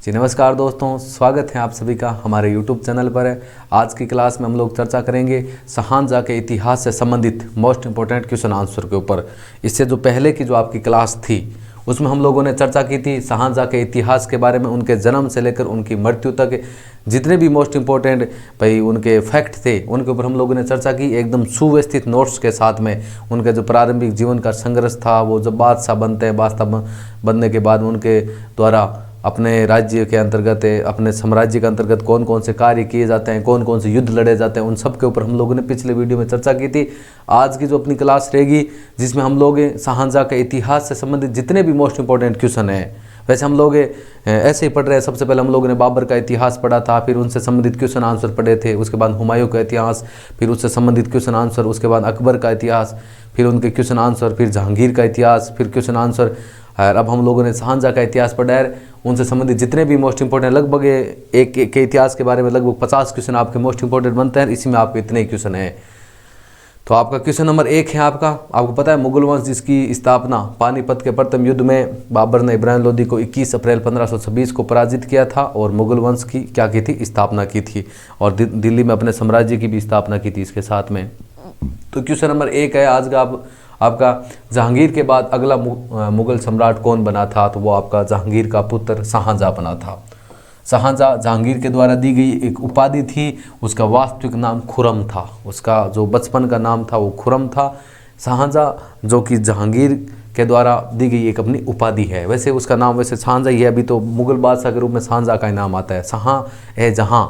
जी नमस्कार दोस्तों, स्वागत है आप सभी का हमारे YouTube चैनल पर। आज की क्लास में हम लोग चर्चा करेंगे शाहजहाँ के इतिहास से संबंधित मोस्ट इंपॉर्टेंट क्वेश्चन आंसर के ऊपर। इससे जो पहले की जो आपकी क्लास थी उसमें हम लोगों ने चर्चा की थी शाहजहाँ के इतिहास के बारे में, उनके जन्म से लेकर उनकी मृत्यु तक जितने भी मोस्ट इंपॉर्टेंट भाई उनके फैक्ट थे उनके ऊपर हम लोगों ने चर्चा की, एकदम सुव्यवस्थित नोट्स के साथ में। उनके जो प्रारंभिक जीवन का संघर्ष था, वो जब बादशाह बनते हैं, बादशाह बनने के बाद उनके द्वारा अपने राज्य के अंतर्गत, अपने साम्राज्य के अंतर्गत कौन कौन से कार्य किए जाते हैं, कौन कौन से युद्ध लड़े जाते हैं, उन सब के ऊपर हम लोगों ने पिछले वीडियो में चर्चा की थी। आज की जो अपनी क्लास रहेगी जिसमें हम लोग शाहजहाँ के इतिहास से संबंधित जितने भी मोस्ट इंपॉर्टेंट क्वेश्चन हैं, वैसे हम लोग ऐसे ही पढ़ रहे हैं। सबसे पहले हम लोगों ने बाबर का इतिहास पढ़ा था, फिर उनसे संबंधित क्वेश्चन आंसर पढ़े थे, उसके बाद हुमायूं का इतिहास, फिर उससे संबंधित क्वेश्चन आंसर, उसके बाद अकबर का इतिहास, फिर उनके क्वेश्चन आंसर, फिर जहांगीर का इतिहास, फिर क्वेश्चन आंसर। और अब हम लोगों ने शाहजहाँ का इतिहास पढ़ा है, उनसे संबंधित जितने भी मोस्ट इंपॉर्टेंट लगभग एक के इतिहास के बारे में लगभग 50 क्वेश्चन आपके मोस्ट इंपॉर्टेंट बनते हैं। इसी में आपके इतने ही क्वेश्चन हैं। तो आपका क्वेश्चन नंबर 1 है आपको पता है मुगल वंश जिसकी स्थापना पानीपत के प्रथम युद्ध में बाबर ने इब्राहिम लोदी को 21 अप्रैल 1526 को पराजित किया था और मुगल वंश की क्या की थी, स्थापना की थी, और दिल्ली में अपने साम्राज्य की भी स्थापना की थी इसके साथ में। तो क्वेश्चन नंबर 1 है आज का आपका जहांगीर के बाद अगला मुगल सम्राट कौन बना था? तो वो आपका जहांगीर का पुत्र शाहजहाँ बना था। शाहजहाँ जहांगीर के द्वारा दी गई एक उपाधि थी, उसका वास्तविक नाम खुरम था। उसका जो बचपन का नाम था वो खुरम था। शाहजहाँ जो कि जहांगीर के द्वारा दी गई एक अपनी उपाधि है। वैसे उसका नाम वैसे शाहजहाँ ही है, अभी तो मुगल बादशाह के रूप में शाहजहाँ का ही नाम आता है। शाह ए जहाँ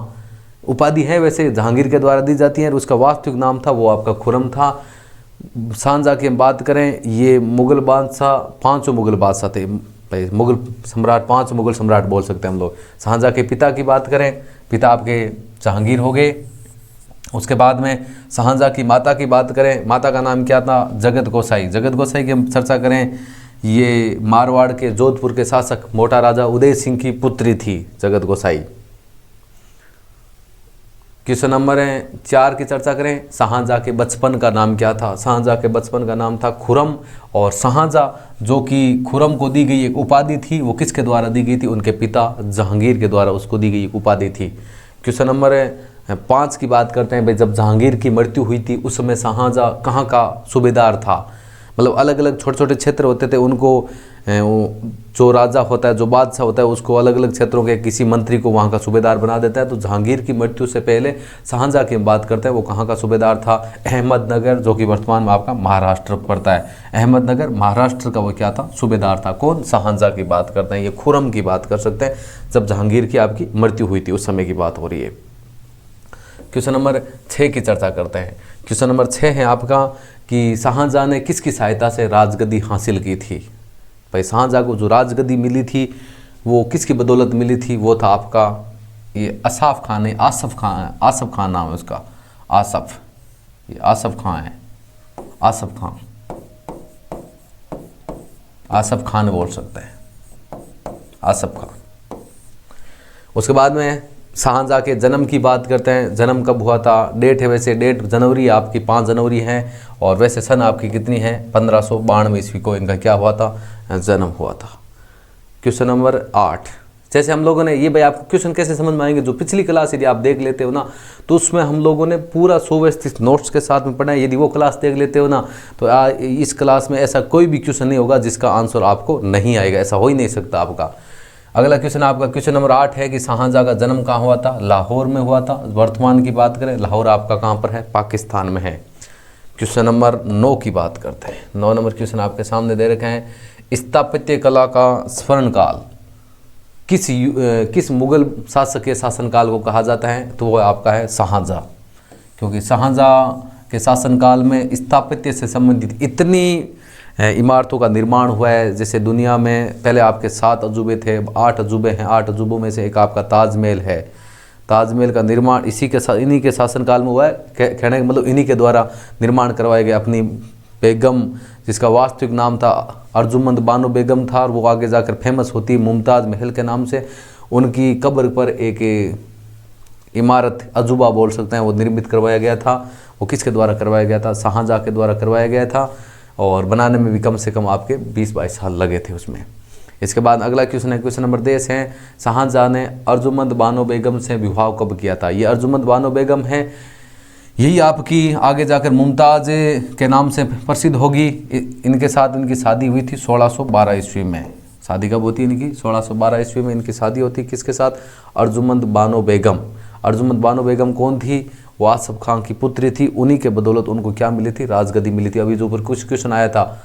उपाधि है, वैसे जहांगीर के द्वारा दी जाती है, और उसका वास्तविक नाम था वो आपका खुरम था। शाहजहाँ की हम बात करें, ये मुगल बादशाह 5 मुगल बादशाह थे, मुगल सम्राट 5 मुगल सम्राट बोल सकते हैं हम लोग। शाहजहाँ के पिता की बात करें, पिता आपके जहांगीर हो गए। उसके बाद में शाहजहाँ की माता की बात करें, माता का नाम क्या था? जगत गोसाई। जगत गोसाई की हम चर्चा करें, ये मारवाड़ के जोधपुर के शासक मोटा राजा उदय सिंह की पुत्री थी जगत गोसाई। क्वेश्चन नंबर 4 की चर्चा करें, शाहजहाँ के बचपन का नाम क्या था? शाहजहाँ के बचपन का नाम था खुरम। और शाहजहाँ जो कि खुरम को दी गई एक उपाधि थी, वो किसके द्वारा दी गई थी? उनके पिता जहांगीर के द्वारा उसको दी गई एक उपाधि थी। क्वेश्चन नंबर 5 की बात करते हैं भाई, जब जहांगीर की मृत्यु हुई थी उस समय शाहजहाँ कहाँ का सूबेदार था? मतलब अलग अलग छोटे छोटे क्षेत्र होते थे, उनको जो राजा होता है, जो बादशाह होता है, उसको अलग अलग क्षेत्रों के किसी मंत्री को वहाँ का सूबेदार बना देता है। तो जहांगीर की मृत्यु से पहले शाहजहाँ की बात करते हैं, वो कहाँ का सूबेदार था? अहमदनगर, जो कि वर्तमान में आपका महाराष्ट्र पड़ता है। अहमदनगर महाराष्ट्र का वो क्या था? सूबेदार था। कौन? शाहजहाँ की बात करते हैं। ये खुरम की बात कर सकते हैं, जब जहांगीर की आपकी मृत्यु हुई थी उस समय की बात हो रही है। क्वेश्चन नंबर 6 की चर्चा करते हैं। क्वेश्चन नंबर 6 है आपका कि शाहजहाँ ने किसकी सहायता से राजगद्दी हासिल की थी? भाई शाहजहाँ को जो राजगद्दी मिली थी वो किसकी बदौलत मिली थी? वो था आपका ये आसफ खान है, आसफ खान नाम है उसका, आसफ, ये आसफ खान है, आसफ खान बोल सकते हैं, आसफ खान। उसके बाद में शाहजहाँ के जन्म की बात करते हैं। जन्म कब हुआ था? डेट है, वैसे डेट जनवरी आपकी 5 जनवरी है, और वैसे सन आपकी कितनी है? 1592 ईस्वी को इनका क्या हुआ था? जन्म हुआ था। क्वेश्चन नंबर 8, जैसे हम लोगों ने ये भाई आपको क्वेश्चन कैसे समझ में आएंगे, जो पिछली क्लास यदि आप देख लेते हो ना तो उसमें हम लोगों ने पूरा सुव्यवस्थित नोट्स के साथ में पढ़ा है। यदि वो क्लास देख लेते हो ना तो इस क्लास में ऐसा कोई भी क्वेश्चन नहीं होगा जिसका आंसर आपको नहीं आएगा, ऐसा हो ही नहीं सकता आपका। अगला क्वेश्चन आपका क्वेश्चन नंबर 8 है कि शाहजहाँ का जन्म कहाँ हुआ था? लाहौर में हुआ था। वर्तमान की बात करें, लाहौर आपका कहाँ पर है? पाकिस्तान में है। क्वेश्चन नंबर 9 की बात करते हैं। 9 नंबर क्वेश्चन आपके सामने दे रखे हैं, स्थापत्य कला का स्वर्णकाल किस मुगल शासक के शासनकाल को कहा जाता है? तो वो आपका है शाहजहाँ, क्योंकि शाहजहाँ के शासनकाल में स्थापत्य से संबंधित इतनी इमारतों का निर्माण हुआ है। जैसे दुनिया में पहले आपके 7 अजूबे थे, 8 अजूबे हैं। 8 अजूबों में से एक आपका ताजमहल है। ताजमहल का निर्माण इन्हीं के शासनकाल में हुआ है। कहने का मतलब इन्हीं के द्वारा निर्माण करवाए गए। अपनी बेगम, जिसका वास्तविक नाम था अर्जुमंद बानो बेगम था, और वो आगे जाकर फेमस होती मुमताज़ महल के नाम से, उनकी कब्र पर एक इमारत, अजूबा बोल सकते हैं, वो निर्मित करवाया गया था। वो किसके द्वारा करवाया गया था? शाहजहाँ के द्वारा करवाया गया था, और बनाने में भी कम से कम आपके 20-22 साल लगे थे उसमें। इसके बाद अगला क्वेश्चन है, क्वेश्चन नंबर 10 है, शाहजहां ने अर्जुमंद बानो बेगम से विवाह कब किया था? ये अर्जुमंद बानो बेगम है, यही आपकी आगे जाकर मुमताज़ के नाम से प्रसिद्ध होगी। इनके साथ इनकी शादी हुई थी 1612 ईस्वी में। शादी कब होती है इनकी? 1612 ईस्वी में इनकी शादी होती है। किसके साथ? अर्जुमंद बानो बेगम। अर्जुमंद बानो बेगम कौन थी? वो आसफ खां की पुत्री थी। उन्हीं के बदौलत उनको क्या मिली थी? राजगद्दी मिली थी। अभी जो ऊपर कुछ क्वेश्चन आया था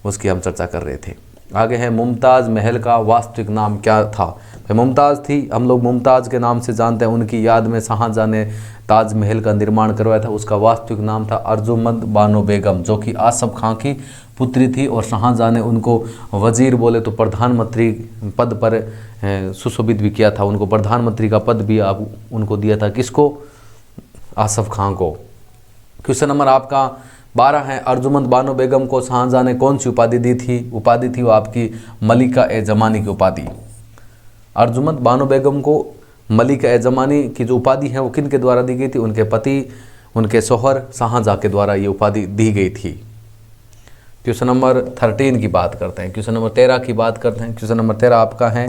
उसकी हम चर्चा कर रहे थे। आगे है, मुमताज़ महल का वास्तविक नाम क्या था? भाई मुमताज़ थी, हम लोग मुमताज़ के नाम से जानते हैं। उनकी याद में शाहजहां ने ताजमहल का निर्माण करवाया था। उसका वास्तविक नाम था अर्जुमंद बानो बेगम, जो कि आसफ खां की पुत्री थी। और शाहजहां ने उनको वज़ीर बोले तो प्रधानमंत्री पद पर सुशोभित भी किया था। उनको प्रधानमंत्री का पद भी आप उनको दिया था। किसको? आसफ खां को। क्वेश्चन नंबर आपका 12 है, अर्जुमंद बानो बेगम को शाहजहां ने कौन सी उपाधि दी थी? उपाधि थी वो आपकी मलिका ए ज़मानी की उपाधि। अर्जुमंद बानो बेगम को मलिका ए ज़मानी की जो उपाधि है वो किन के द्वारा दी गई थी? उनके पति, उनके शौहर शाहजहां के द्वारा ये उपाधि दी गई थी। क्वेश्चन नंबर 13 की बात करते हैं। क्वेश्चन नंबर 13 की बात करते हैं। क्वेश्चन नंबर 13 आपका है,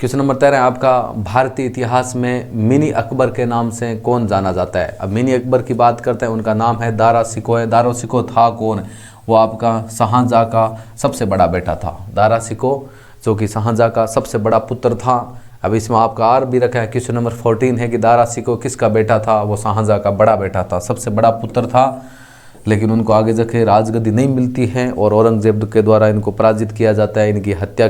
क्वेश्चन नंबर 13 आपका, भारतीय इतिहास में मिनी अकबर के नाम से कौन जाना जाता है? अब मिनी अकबर की बात करते हैं। उनका नाम है दारा शिकोह है। दारा शिकोह था कौन? वो आपका शाहजहां का सबसे बड़ा बेटा था। दारा शिकोह जो कि शाहजहां का सबसे बड़ा पुत्र था। अब इसमें आपका आर भी रखा है। क्वेश्चन नंबर 14 है कि दारा शिकोह किसका बेटा था? वो शाहजहां का बड़ा बेटा था, सबसे बड़ा पुत्र था। लेकिन उनको आगे जाके राजगद्दी नहीं मिलती है और औरंगजेब के द्वारा इनको पराजित किया जाता है। इनकी हत्या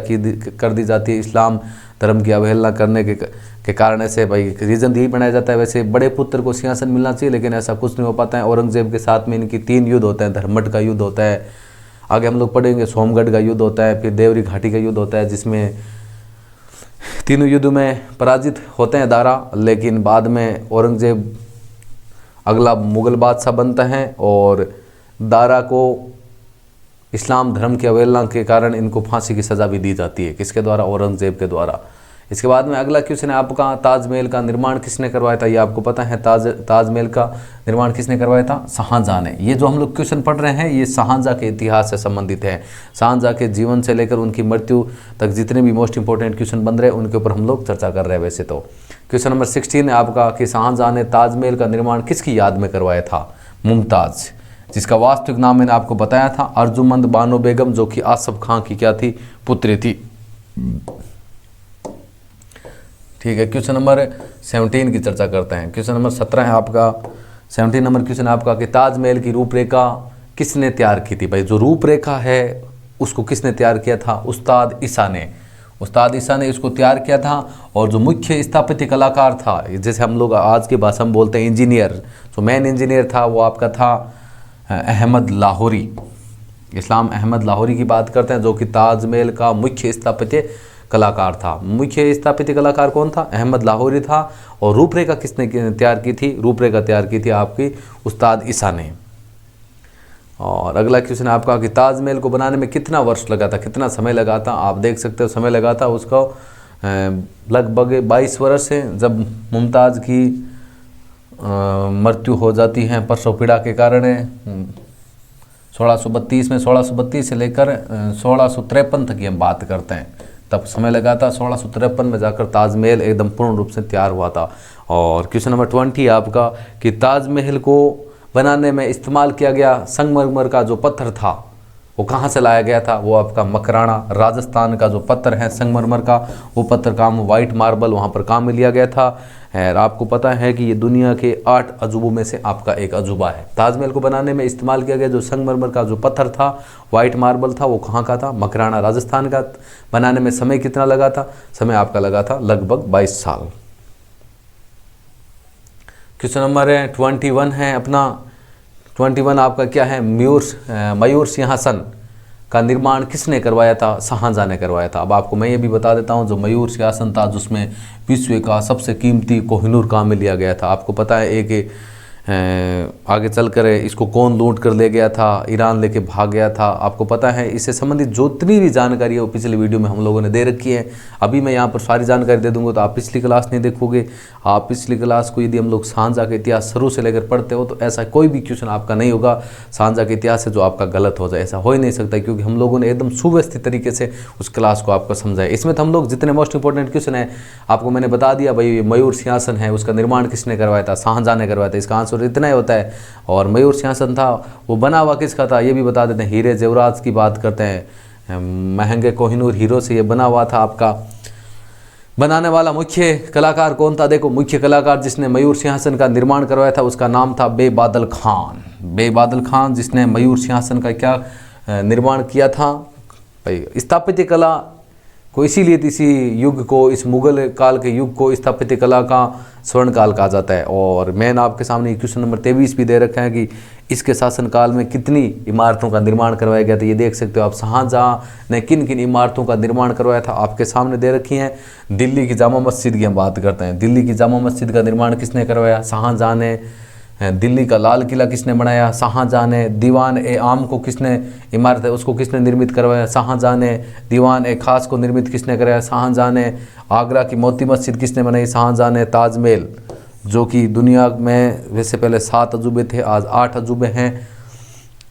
कर दी जाती है इस्लाम धर्म की अवहेलना करने के कारण। ऐसे भाई रीज़न यही बनाया जाता है। वैसे बड़े पुत्र को सिंहासन मिलना चाहिए, लेकिन ऐसा कुछ नहीं हो पाता है। औरंगजेब के साथ में इनकी 3 युद्ध होते हैं। धर्मट का युद्ध होता है, आगे हम लोग पढ़ेंगे सोमगढ़ का युद्ध होता है, फिर देवरी घाटी का युद्ध होता है, जिसमें तीनों युद्ध में पराजित होते हैं दारा। लेकिन बाद में औरंगजेब अगला मुग़ल बादशाह बनता है और दारा को इस्लाम धर्म की अवहेलना के कारण इनको फांसी की सज़ा भी दी जाती है। किसके द्वारा? औरंगजेब के द्वारा। इसके बाद में अगला क्वेश्चन है आपका, ताजमहल का निर्माण किसने करवाया था? ये आपको पता है, ताजमहल का निर्माण किसने करवाया था? शाहजहां ने। ये जो हम लोग क्वेश्चन पढ़ रहे हैं ये शाहजहां के इतिहास से संबंधित है। शाहजहां के जीवन से लेकर उनकी मृत्यु तक जितने भी मोस्ट इंपॉर्टेंट क्वेश्चन बन रहे हैं उनके ऊपर हम लोग चर्चा कर रहे हैं वैसे तो। क्वेश्चन नंबर 16 है आपका कि शाहजहां ने ताजमहल का निर्माण किसकी याद में करवाया था? मुमताज़, जिसका वास्तविक नाम मैंने आपको बताया था अर्जुमंद बानो बेगम, जो कि आसफ खां की क्या थी? पुत्री थी। ठीक है, क्वेश्चन नंबर 17 की चर्चा करते हैं। क्वेश्चन नंबर 17 है आपका, 17 नंबर क्वेश्चन आपका कि ताजमहल की रूपरेखा किसने तैयार की थी? भाई जो रूपरेखा है उसको किसने तैयार किया था? उस्ताद ईसा ने। उस्ताद ईसा ने इसको तैयार किया था। और जो मुख्य स्थापत्य कलाकार था, जैसे हम लोग आज की भाषा में बोलते हैं इंजीनियर, जो मेन इंजीनियर था वो आपका था अहमद लाहौरी। इस्लाम अहमद लाहौरी की बात करते हैं, जो कि ताजमहल का मुख्य स्थापत्य कलाकार था। मुख्य स्थापत्य कलाकार कौन था? अहमद लाहौरी था। और रूपरेखा किसने तैयार की थी? रूपरेखा तैयार की थी आपकी उस्ताद ईसा ने। और अगला क्वेश्चन आपका कि ताजमहल को बनाने में कितना वर्ष लगा था? कितना समय लगा था? आप देख सकते हो समय लगा था उसको लगभग 22 वर्ष है। जब मुमताज़ की मृत्यु हो जाती है प्रसव पीड़ा के कारण 1632 में, 1632 से लेकर 1653 तक की हम बात करते हैं, तब समय लगा था। 1653 में जाकर ताजमहल एकदम पूर्ण रूप से तैयार हुआ था। और क्वेश्चन नंबर 20 आपका कि ताजमहल को बनाने में इस्तेमाल किया गया संगमरमर का जो पत्थर था वो कहाँ से लाया गया था? वो आपका मकराना राजस्थान का जो पत्थर है संगमरमर का, वो पत्थर काम वाइट मार्बल वहाँ पर काम में लिया गया था। और आपको पता है कि ये दुनिया के 8 अजूबों में से आपका एक अजूबा है। ताजमहल को बनाने में इस्तेमाल किया गया जो संगमरमर का जो पत्थर था, वाइट मार्बल था, वो कहाँ का था? मकराना राजस्थान का। बनाने में समय कितना लगा था? समय आपका लगा था लगभग 22 साल। क्वेश्चन नंबर 21 है अपना, 21 आपका क्या है? मयूर सिंहासन का निर्माण किसने करवाया था? शाहजहां ने करवाया था। अब आपको मैं ये भी बता देता हूँ, जो मयूर सिंहासन था जिसमें विश्व का सबसे कीमती कोहिनूर काम में लिया गया था। आपको पता है एक आगे चलकर इसको कौन लूट कर ले गया था, ईरान लेके भाग गया था, आपको पता है। इससे संबंधित जितनी भी जानकारी है वो पिछली वीडियो में हम लोगों ने दे रखी है। अभी मैं यहाँ पर सारी जानकारी दे दूंगा तो आप पिछली क्लास नहीं देखोगे। आप पिछली क्लास को यदि हम लोग शाहजहाँ का इतिहास शुरू से लेकर पढ़ते हो तो ऐसा कोई भी क्वेश्चन आपका नहीं होगा शाहजहाँ के इतिहास से जो आपका गलत हो जाए, ऐसा हो ही नहीं सकता, क्योंकि हम लोगों ने एकदम सुव्यवस्थित तरीके से उस क्लास को आपको समझाया। इसमें तो हम लोग जितने मोस्ट इंपॉर्टेंट क्वेश्चन है आपको मैंने बता दिया। भाई मयूर सिंहासन है, उसका निर्माण किसने करवाया था, शाहजहाँ ने करवाया था, इसका आंसर इतना ही होता है। और मयूर सिंहासन था वो बना हुआ किसका था ये भी बता देते हैं। हीरे जेवरात की बात करते हैं, महंगे कोहिनूर हीरो से ये बना हुआ था। आपका बनाने वाला मुख्य कलाकार कौन था, देखो मुख्य कलाकार जिसने मयूर सिंहासन का निर्माण करवाया था उसका नाम था बेबादल खान। बेबादल खान जिसने मयूर सिंहासन का क्या निर्माण किया था। भाई स्थापत्य कला को इसीलिए इसी युग को, इस मुगल काल के युग को स्थापत्य कला का स्वर्ण काल कहा जाता है। और मैंने आपके सामने क्वेश्चन नंबर 23 भी दे रखा है कि इसके शासनकाल में कितनी इमारतों का निर्माण करवाया गया था। ये देख सकते हो आप, शाहजहाँ ने किन किन इमारतों का निर्माण करवाया था आपके सामने दे रखी हैं। दिल्ली की जामा मस्जिद की हम बात करते हैं। दिल्ली की जामा मस्जिद का निर्माण किसने करवाया, शाहजहाँ ने। दिल्ली का लाल किला किसने बनाया, शाहजहाँ ने। दीवान ए आम को किसने, इमारत है उसको किसने निर्मित करवाया, शाहजहाँ ने। दीवान ए खास को निर्मित किसने कराया, शाहजहाँ ने। आगरा की मोती मस्जिद किसने बनाई, शाहजहाँ ने। ताजमहल जो कि दुनिया में वैसे पहले 7 अजूबे थे, आज 8 अजूबे हैं।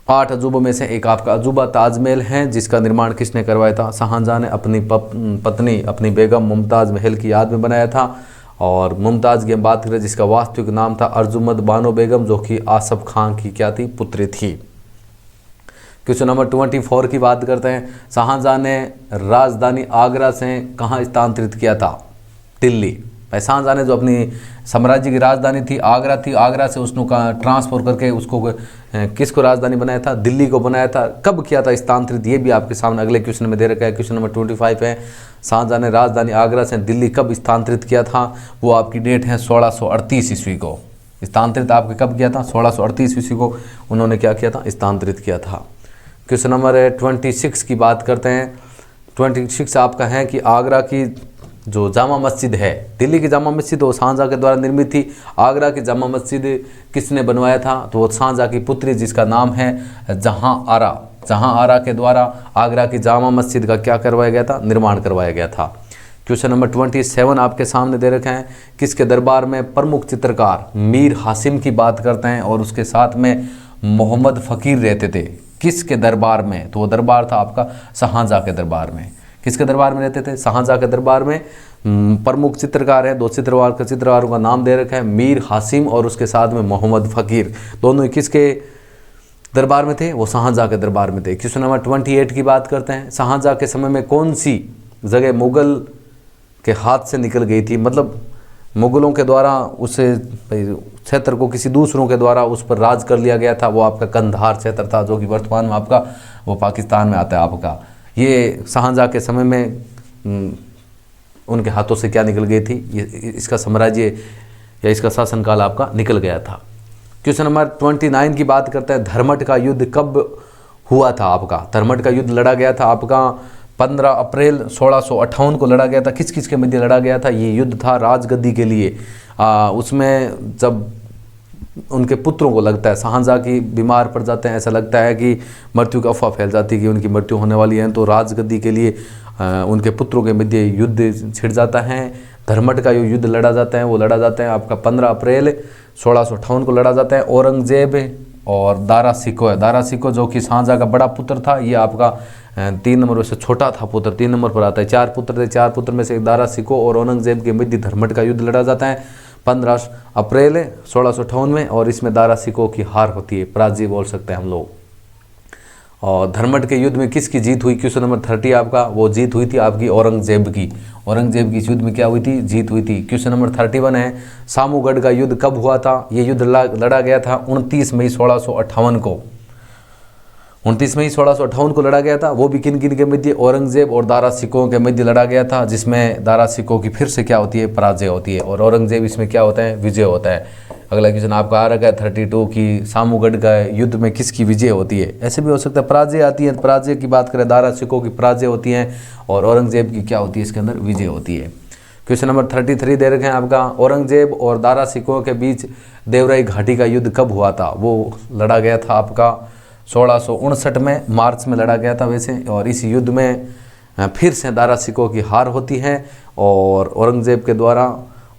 8 अजूबों में से एक आपका अजूबा ताजमहल है जिसका निर्माण किसने करवाया था, शाहजहाँ ने अपनी पत्नी अपनी बेगम मुमताज़ महल की याद में बनाया था। और मुमताज़ की हम बात करें जिसका वास्तविक नाम था अर्जुमंद बानो बेगम, जो कि आसफ खान की क्या थी, पुत्री थी। क्वेश्चन नंबर 24 की बात करते हैं। शाहजहाँ ने राजधानी आगरा से कहाँ स्थानांतरित किया था, दिल्ली। शाहजहाँ ने जो अपनी साम्राज्य की राजधानी थी आगरा थी, आगरा से उसको ट्रांसफर करके उसको किसको राजधानी बनाया था, दिल्ली को बनाया था। कब किया था स्थानांतरित, ये भी आपके सामने अगले क्वेश्चन में दे रखा है। क्वेश्चन नंबर 25 है, शाहजहाँ ने राजधानी आगरा से दिल्ली कब स्थानांतरित किया था। वो आपकी डेट है 1638 ईस्वी को। स्थानांतरित आपके कब किया था, 1638 ईस्वी को उन्होंने क्या किया था, स्थानांतरित किया था। क्वेश्चन नंबर 26 की बात करते हैं। 26 आपका है कि आगरा की जो जामा मस्जिद है, दिल्ली की जामा मस्जिद वो शाहजहाँ के द्वारा निर्मित थी। आगरा की जामा मस्जिद किसने बनवाया था, तो वो शाहजहाँ की पुत्री जिसका नाम है जहाँ आरा। जहाँ आरा के द्वारा आगरा की जामा मस्जिद का क्या करवाया गया था, निर्माण करवाया गया था। क्वेश्चन नंबर 27 आपके सामने दे रखे हैं। किसके दरबार में प्रमुख चित्रकार मीर हासिम की बात करते हैं और उसके साथ में मोहम्मद फ़कीर रहते थे। किसके दरबार में, तो वो दरबार था आपका शाहजहाँ के दरबार में। किसके दरबार में रहते थे, शाहजहाँ के दरबार में। प्रमुख चित्रकार है, 2 चित्रकारों का नाम दे रखा है, मीर हासिम और उसके साथ में मोहम्मद फ़कीर। दोनों ही किसके दरबार में थे, वो शाहजहाँ के दरबार में थे। क्वेश्चन नंबर 28 की बात करते हैं। शाहजहाँ के समय में कौन सी जगह मुगल के हाथ से निकल गई थी, मतलब मुगलों के द्वारा उस क्षेत्र को किसी दूसरों के द्वारा उस पर राज कर लिया गया था। वो आपका कंधार क्षेत्र था जो कि वर्तमान में आपका वो पाकिस्तान में आता है आपका। ये शाहजहाँ के समय में उनके हाथों से क्या निकल गई थी, ये इसका साम्राज्य या इसका शासनकाल आपका निकल गया था। क्वेश्चन नंबर 29 की बात करते हैं। धर्मट का युद्ध कब हुआ था आपका, धर्मट का युद्ध लड़ा गया था आपका 15 अप्रैल 1658 को लड़ा गया था। किस किस के मध्य लड़ा गया था, ये युद्ध था राजगद्दी के लिए। उसमें जब उनके पुत्रों को लगता है शाहजहाँ की बीमार पड़ जाते हैं, ऐसा लगता है कि मृत्यु की अफवाह फैल जाती है कि उनकी मृत्यु होने वाली है, तो राजगद्दी के लिए उनके पुत्रों के मध्य युद्ध छिड़ जाता है। धर्मट का युद्ध लड़ा जाता है, वो लड़ा जाता है आपका 15 अप्रैल 1658 को लड़ा जाता है। औरंगजेब और दारा शिकोह है, दारा शिकोह जो कि शाहजहाँ का बड़ा पुत्र था, ये आपका 3 नंबर से छोटा था पुत्र, 3 नंबर पर आता है। 4 पुत्र थे, 4 पुत्र में से एक दारा शिकोह और औरंगजेब के मध्य धर्मट का युद्ध लड़ा जाता है 15 अप्रैल 1658 में। और इसमें दारा शिकोह की हार होती है, पराजय बोल सकते हैं हम लोग। और धर्मट के युद्ध में किसकी जीत हुई, क्वेश्चन नंबर 30 आपका, वो जीत हुई थी आपकी औरंगजेब की। औरंगजेब की इस युद्ध में क्या हुई थी, जीत हुई थी। क्वेश्चन नंबर 31 है। सामूगढ़ का युद्ध कब हुआ था, ये युद्ध लड़ा गया था 29 मई 1658 को। 29 मई 1658 को लड़ा गया था। वो भी किन किन के मध्य, औरंगजेब और दारा शिकोह के मध्य लड़ा गया था, जिसमें दारा शिकोह की फिर से क्या होती है, पराजय होती है और औरंगजेब इसमें क्या होता है, विजय होता है। अगला क्वेश्चन आपका आ रखा है 32 की सामूगढ़ का युद्ध में किसकी विजय होती है। ऐसे भी हो सकता है पराजय आती है, पराजय की बात करें दारा शिकोह की पराजय होती है और औरंगजेब की क्या होती है, इसके अंदर विजय होती है। क्वेश्चन नंबर 33 दे रखे हैं आपका, औरंगजेब और दारा सिकों के बीच देवराई घाटी का युद्ध कब हुआ था? वो लड़ा गया था आपका 1659 में, मार्च में लड़ा गया था वैसे। और इस युद्ध में फिर से दारा सिकों की हार होती है और औरंगजेब के द्वारा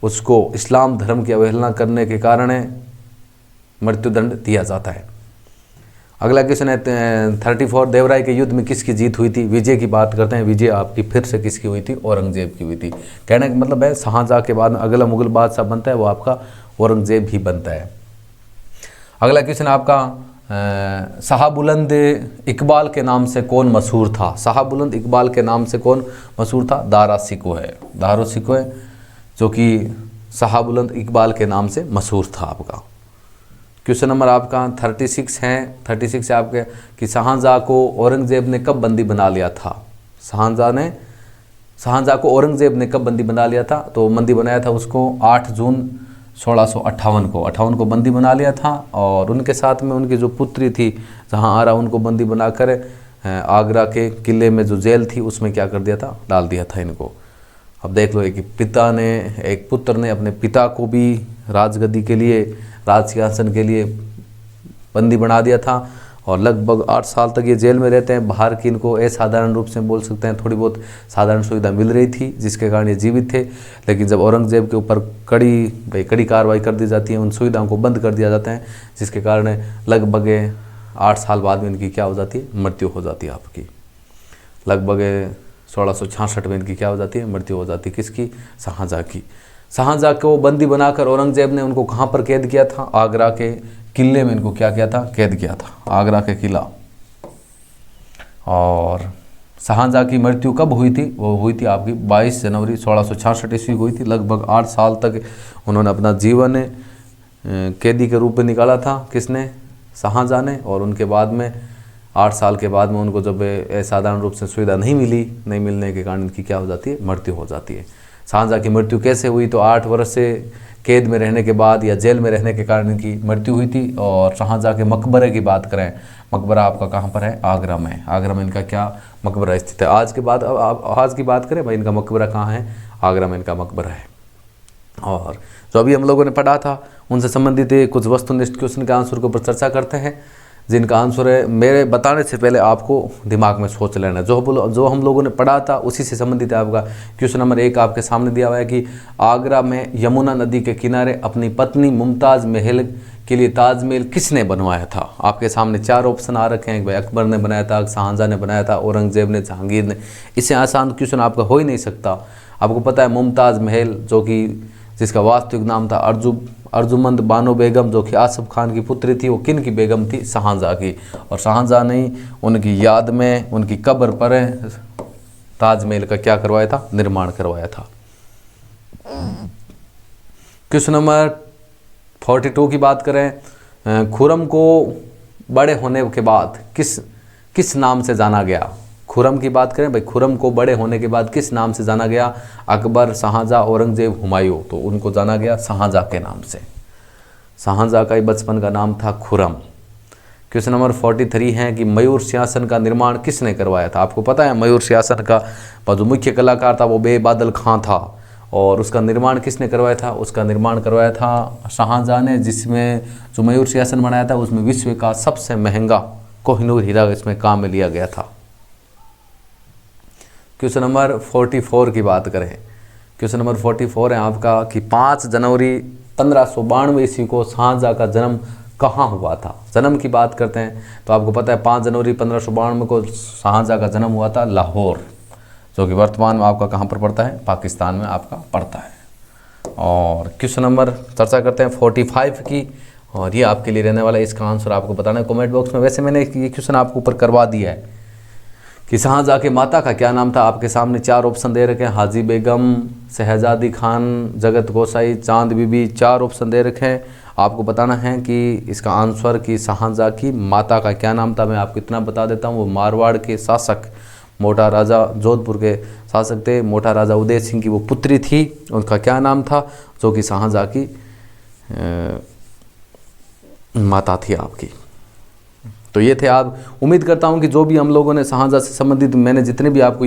उसको इस्लाम धर्म की अवहेलना करने के कारण मृत्युदंड दिया जाता है। अगला क्वेश्चन है 34, देवराय के युद्ध में किसकी जीत हुई थी? विजय की बात करते हैं। विजय आपकी फिर से किसकी हुई थी? औरंगजेब की हुई थी। कहने का मतलब है शाहजहाँ के बाद अगला मुगल बादशाह बनता है वो आपका औरंगजेब ही बनता है। अगला क्वेश्चन आपका शाहबुलंद इकबाल के नाम से कौन मशहूर था? शाहबुलंद इकबाल के नाम से कौन मशहूर था? दारा सिको है, दारा सिको है जो कि शाहबुलंद इकबाल के नाम से मशहूर था आपका। क्वेश्चन नंबर आपका 36 है। 36 है आपके कि शाहजहाँ को औरंगजेब ने कब बंदी बना लिया था? शाहजहाँ को औरंगजेब ने कब बंदी बना लिया था? तो बंदी बनाया था उसको 8 जून 1658 को बंदी बना लिया था। और उनके साथ में उनकी जो पुत्री थी जहाँ आरा, उनको बंदी बनाकर आगरा के किले में जो जेल थी उसमें क्या कर दिया था? डाल दिया था इनको। अब देख लो एक पुत्र ने अपने पिता को भी राजगद्दी के लिए, राज सिंहासन के लिए बंदी बना दिया था और लगभग 8 साल तक ये जेल में रहते हैं। बाहर की इनको असाधारण रूप से बोल सकते हैं थोड़ी बहुत साधारण सुविधा मिल रही थी जिसके कारण ये जीवित थे। लेकिन जब औरंगजेब के ऊपर कड़ी कार्रवाई कर दी जाती है, उन सुविधाओं को बंद कर दिया जाता है, जिसके कारण लगभग 8 साल बाद में इनकी क्या हो जाती है? मृत्यु हो जाती है आपकी। लगभग 1666 में इनकी क्या हो जाती है? मृत्यु हो जाती है। किसकी? शाहजहाँ की। शाहजहाँ को बंदी बनाकर औरंगजेब ने उनको कहाँ पर कैद किया था? आगरा के किले में इनको क्या किया था? कैद किया था, आगरा के किला। और शाहजहाँ की मृत्यु कब हुई थी? वो हुई थी आपकी 22 जनवरी 1666 ईस्वी हुई थी। लगभग 8 साल तक उन्होंने अपना जीवन कैदी के रूप में निकाला था। किसने? शाहजहाँ ने। और उनके बाद में 8 साल के बाद में उनको जब साधारण रूप से सुविधा नहीं मिलने के कारण इनकी क्या हो जाती है? मृत्यु हो जाती है। शाहजहाँ की मृत्यु कैसे हुई? तो 8 वर्ष से कैद में रहने के बाद या जेल में रहने के कारण इनकी मृत्यु हुई थी। और शाहजहाँ के मकबरे की बात करें, मकबरा आपका कहाँ पर है? आगरा में। आगरा में इनका क्या मकबरा स्थित है? आज की बात करें भाई, इनका मकबरा कहाँ है? आगरा में इनका मकबरा है। और जो अभी हम लोगों ने पढ़ा था उनसे संबंधित कुछ वस्तुनिष्ठ क्वेश्चन के आंसर के ऊपर चर्चा करते हैं, जिनका आंसर है मेरे बताने से पहले आपको दिमाग में सोच लेना। जो हम लोगों ने पढ़ा था उसी से संबंधित है आपका। क्वेश्चन नंबर 1 आपके सामने दिया हुआ है कि आगरा में यमुना नदी के किनारे अपनी पत्नी मुमताज़ महल के लिए ताजमहल किसने बनवाया था? आपके सामने 4 ऑप्शन आ रखे हैं। भाई अकबर ने बनाया था, शाहजहाँ ने बनाया था, औरंगजेब ने, जहांगीर ने। इससे आसान क्वेश्चन आपका हो ही नहीं सकता। आपको पता है मुमताज़ महल जो कि जिसका वास्तविक नाम था अर्जुमंद बानो बेगम, जो कि आसफ खान की पुत्री थी, वो किन की बेगम थी? शाहजहाँ की। और शाहजहाँ ने उनकी याद में उनकी कब्र पर ताजमहल का क्या करवाया था? निर्माण करवाया था। क्वेश्चन नंबर 42 की बात करें, खुर्रम को बड़े होने के बाद किस नाम से जाना गया? खुर्रम की बात करें भाई, खुर्रम को बड़े होने के बाद किस नाम से जाना गया? अकबर, शाहजहाँ, औरंगजेब, हुमायूं। तो उनको जाना गया शाहजहाँ के नाम से। शाहजहाँ का ही बचपन का नाम था खुर्रम। क्वेश्चन नंबर 43 है कि मयूर सिंहासन का निर्माण किसने करवाया था? आपको पता है मयूर सिंहासन का जो मुख्य कलाकार था वो बेबादल खां था। और उसका निर्माण किसने करवाया था? उसका निर्माण करवाया था शाहजहाँ ने, जिसमें जो मयूर सिंहासन बनाया था उसमें विश्व का सबसे महंगा कोहिनूर हीरा इसमें काम में लिया गया था। क्वेश्चन नंबर 44 की बात करें, क्वेश्चन नंबर 44 है आपका कि 5 जनवरी 1592 ईस्वी को शाहजहाँ का जन्म कहाँ हुआ था? जन्म की बात करते हैं तो आपको पता है 5 जनवरी 1592 को शाहजहाँ का जन्म हुआ था लाहौर, जो कि वर्तमान में आपका कहाँ पर पड़ता है? पाकिस्तान में आपका पड़ता है। और क्वेश्चन नंबर चर्चा करते हैं 45 की, और ये आपके लिए रहने वाला है। इसका आंसर आपको बताना है कमेंट बॉक्स में। वैसे मैंने ये क्वेश्चन आपको ऊपर करवा दिया है कि शाहजहाँ के माता का क्या नाम था। आपके सामने 4 ऑप्शन दे रखे हैं, हाजी बेगम, शहजादी खान, जगत गोसाई, चांद बीबी। 4 ऑप्शन दे रखे हैं। आपको बताना है कि इसका आंसर कि शाहजहाँ की माता का क्या नाम था। मैं आपको इतना बता देता हूँ, वो मारवाड़ के शासक मोटा राजा, जोधपुर के शासक थे, मोटा राजा उदय सिंह की वो पुत्री थी। उनका क्या नाम था? जो कि शाहजहाँ की माता थी आपकी। तो ये थे। आप उम्मीद करता हूँ कि जो भी हम लोगों ने शाहजहाँ से संबंधित मैंने जितने भी आपको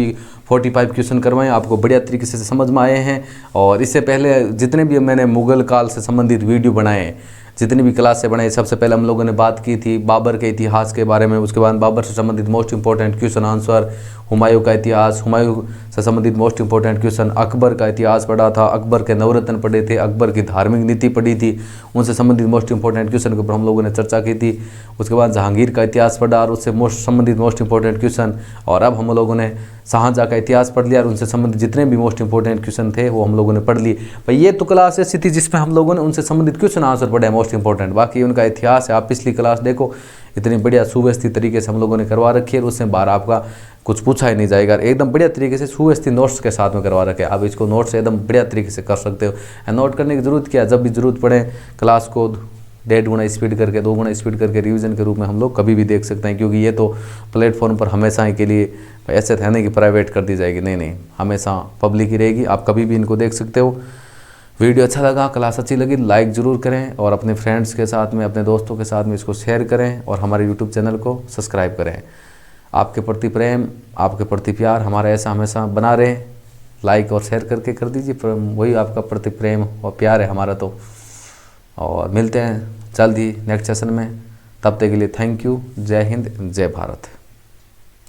45 क्वेश्चन करवाए आपको बढ़िया तरीके से समझ में आए हैं। और इससे पहले जितने भी मैंने मुग़ल काल से संबंधित वीडियो बनाए हैं, जितनी भी क्लास से बनाई, सबसे पहले हम लोगों ने बात की थी बाबर के इतिहास के बारे में, उसके बाद बाबर से संबंधित most important question answer, Humayun का इतिहास, हुमायूं से संबंधित मोस्ट इंपॉर्टेंट क्वेश्चन, अकबर का इतिहास पढ़ा था, अकबर के नवरत्न पढ़े थे, अकबर की धार्मिक नीति पढ़ी थी, उनसे संबंधित मोस्ट इंपॉर्टेंट क्वेश्चन के ऊपर हम लोगों ने चर्चा की थी। उसके बाद जहांगीर का इतिहास पढ़ा और उससे संबंधित मोस्ट इंपॉर्टेंट क्वेश्चन, और अब हम लोगों ने शाहजहाँ का इतिहास पढ़ लिया और उनसे संबंधित जितने भी मोस्ट इंपॉर्टेंट क्वेश्चन थे वो हम लोगों ने पढ़ लिए। भाई ये तो क्लास ऐसी थी जिसमें हम लोगों ने उनसे संबंधित क्वेश्चन आंसर पढ़े मोस्ट इंपॉर्टेंट, बाकी उनका इतिहास है। आप पिछली क्लास देखो, इतनी बढ़िया सुव्यवस्थित तरीके से हम लोगों ने करवा रखी है और उसमें बाहर आपका कुछ पूछा ही नहीं जाएगा, एकदम बढ़िया तरीके से सुव्यवस्थित नोट्स के साथ में करवा रखे। आप इसको नोट्स एकदम बढ़िया तरीके से कर सकते हो। नोट करने की ज़रूरत क्या है, जब भी ज़रूरत पड़े क्लास को 1.5 गुना स्पीड करके 2 गुना स्पीड करके रिवीजन के रूप में हम लोग कभी भी देख सकते हैं, क्योंकि ये तो प्लेटफॉर्म पर हमेशा के लिए ऐसे है नहीं कि प्राइवेट कर दी जाएगी, नहीं, हमेशा पब्लिक ही रहेगी, आप कभी भी इनको देख सकते हो। वीडियो अच्छा लगा, क्लास अच्छी लगी, लाइक ज़रूर करें और अपने फ्रेंड्स के साथ में, अपने दोस्तों के साथ में इसको शेयर करें और हमारे यूट्यूब चैनल को सब्सक्राइब करें। आपके प्रति प्रेम, आपके प्रति प्यार हमारा ऐसा हमेशा बना रहे। लाइक और शेयर करके कर दीजिए, वही आपका प्रति प्रेम और प्यार है हमारा तो। और मिलते हैं जल्द ही नेक्स्ट सेशन में, तब तक के लिए थैंक यू। जय हिंद, जय भारत।